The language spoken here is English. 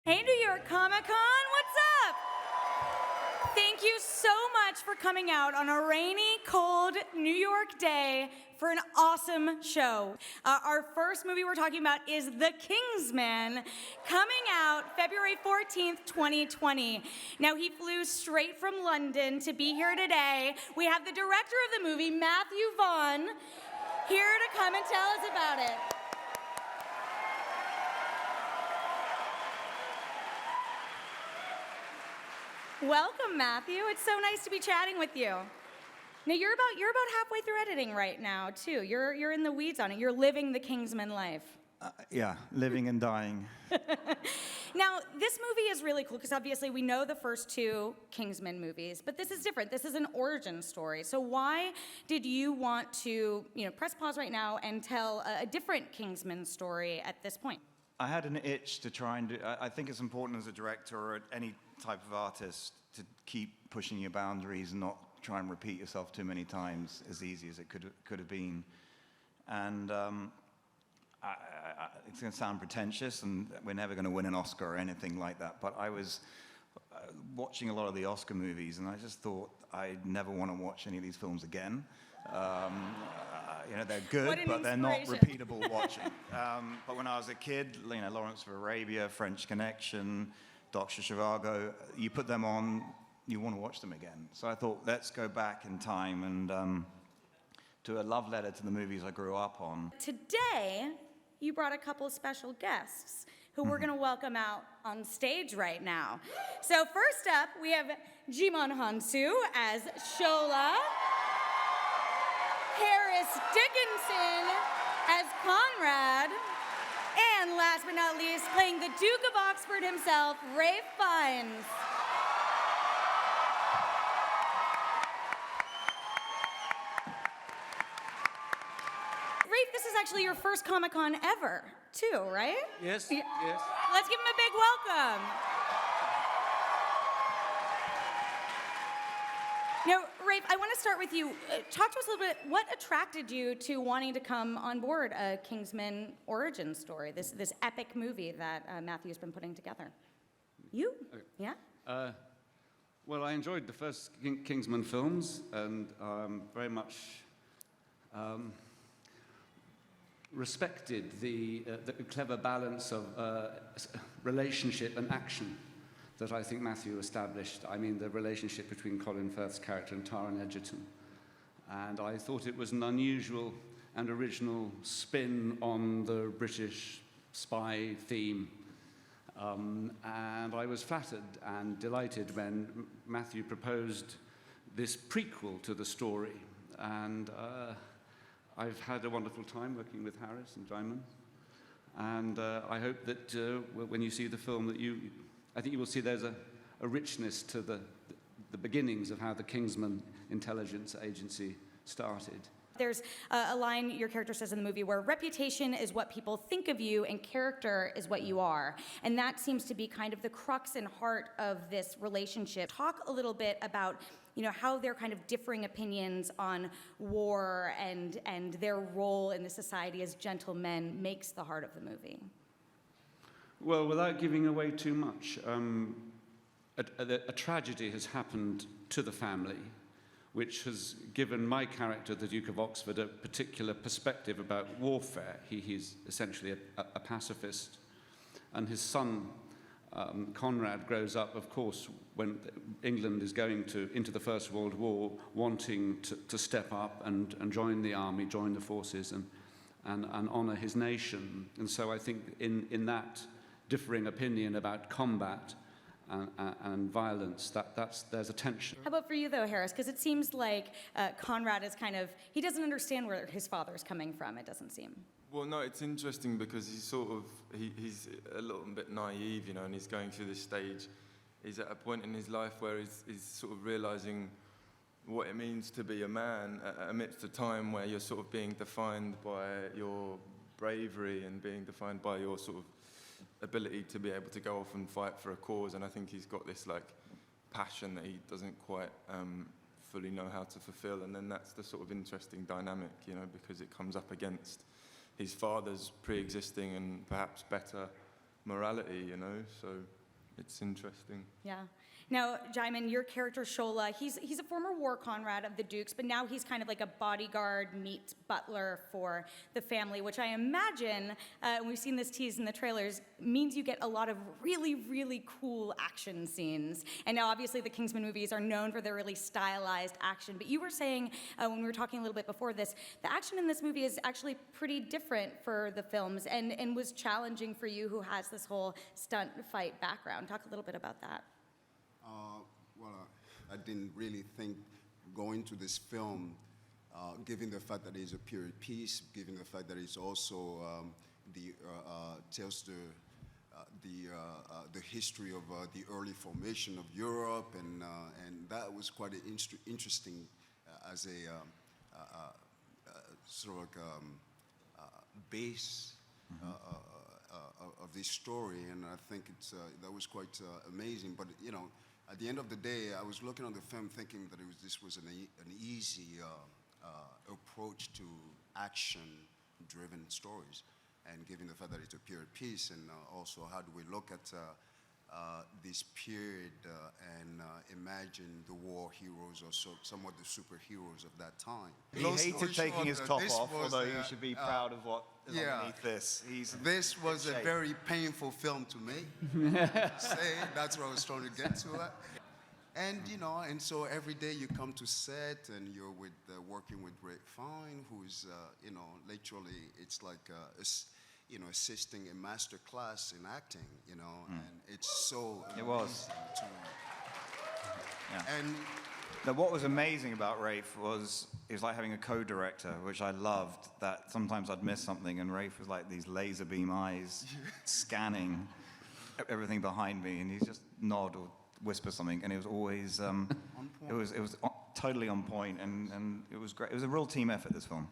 Hey, New York Comic Con, what's up? Thank you so much for coming out on a rainy, cold New York day for an awesome show. Our first movie we're talking about is The Kingsman, coming out February 14th, 2020. Now, he flew straight from London to be here today. We have the director of the movie, Matthew Vaughn, here to come and tell us about it. Welcome, Matthew. It's so nice to be chatting with you. Now, you're about halfway through editing right now, too. You're in the weeds on it. You're living the Kingsman life. Yeah, living and dying. Now, this movie is really cool because obviously we know the first two Kingsman movies, but this is different. This is an origin story. So why did you want to, press pause right now and tell a different Kingsman story at this point? I had an itch to try and do. I think it's important as a director or any type of artist to keep pushing your boundaries and not try and repeat yourself too many times, as easy as it could have been. And it's going to sound pretentious, and we're never going to win an Oscar or anything like that. But I was watching a lot of the Oscar movies, and I just thought I'd never want to watch any of these films again. They're good, but they're not repeatable watching. But when I was a kid, Lawrence of Arabia, French Connection, Dr. Zhivago, you put them on, you want to watch them again. So I thought, let's go back in time and do a love letter to the movies I grew up on. Today, you brought a couple of special guests who we're going to welcome out on stage right now. So first up, we have Djimon Hounsou as Shola, Dickinson as Conrad, and last but not least, playing the Duke of Oxford himself, Ralph Fiennes. Ralph, this is actually your first Comic-Con ever, too, right? Yes, yes. Let's give him a big welcome. Now, Ralph, I want to start with you. Talk to us a little bit. What attracted you to wanting to come on board a Kingsman origin story, this epic movie that Matthew's been putting together? You? Okay. Yeah? Well, I enjoyed the first Kingsman films and very much respected the clever balance of relationship and action that I think Matthew established. I mean, the relationship between Colin Firth's character and Taron Egerton. And I thought it was an unusual and original spin on the British spy theme. And I was flattered and delighted when Matthew proposed this prequel to the story. And I've had a wonderful time working with Harris and Djimon. And I hope that when you see the film that I think you will see there's a richness to the beginnings of how the Kingsman intelligence agency started. There's a line your character says in the movie where reputation is what people think of you and character is what you are. And that seems to be kind of the crux and heart of this relationship. Talk a little bit about how their kind of differing opinions on war and their role in the society as gentlemen makes the heart of the movie. Well, without giving away too much, a tragedy has happened to the family, which has given my character, the Duke of Oxford, a particular perspective about warfare. He's essentially a pacifist. And his son, Conrad, grows up, of course, when England is going into the First World War, wanting to step up and join the army, join the forces, and honour his nation. And so I think in that differing opinion about combat and violence, there's a tension. How about for you, though, Harris? Because it seems like Conrad is he doesn't understand where his father's coming from, it doesn't seem. Well, no, it's interesting because he's he's a little bit naive, and he's going through this stage. He's at a point in his life where he's sort of realizing what it means to be a man amidst a time where you're sort of being defined by your bravery and being defined by your sort of ability to be able to go off and fight for a cause. And I think he's got this passion that he doesn't quite fully know how to fulfill. And then that's the sort of interesting dynamic, because it comes up against his father's pre-existing and perhaps better morality, you know, so it's interesting. Yeah. Now, Djimon, your character Shola, he's a former war comrade of the Dukes, but now he's kind of like a bodyguard meets butler for the family, which I imagine, and we've seen this teased in the trailers, means you get a lot of really, really cool action scenes. And now, obviously, the Kingsman movies are known for their really stylized action, but you were saying, when we were talking a little bit before this, the action in this movie is actually pretty different for the films and was challenging for you, who has this whole stunt fight background. Talk a little bit about that. I didn't really think going to this film, given the fact that it's a period piece, given the fact that it's also tells the history of the early formation of Europe, and that was quite interesting as a sort of like base of this story, and I think that was quite amazing. But you know, at the end of the day, I was looking at the film thinking that this was an easy approach to action-driven stories, and given the fact that it's a period piece, and also how do we look at this period and imagine the war heroes or somewhat the superheroes of that time. He hated taking his top off, although you should be proud of what is underneath this. This was a very painful film to me. That's what I was trying to get to. And you know, and so every day you come to set and you're working with Ralph Fiennes, who's you know, literally it's like you know, assisting a master class in acting, you know, and it's so It was. Yeah. And now, what was amazing about Rafe was it was like having a co-director, which I loved. That sometimes I'd miss something, and Rafe was like these laser beam eyes scanning everything behind me, and he'd just nod or whisper something, and it was always on point. it was totally on point, and it was great. It was a real team effort, this film.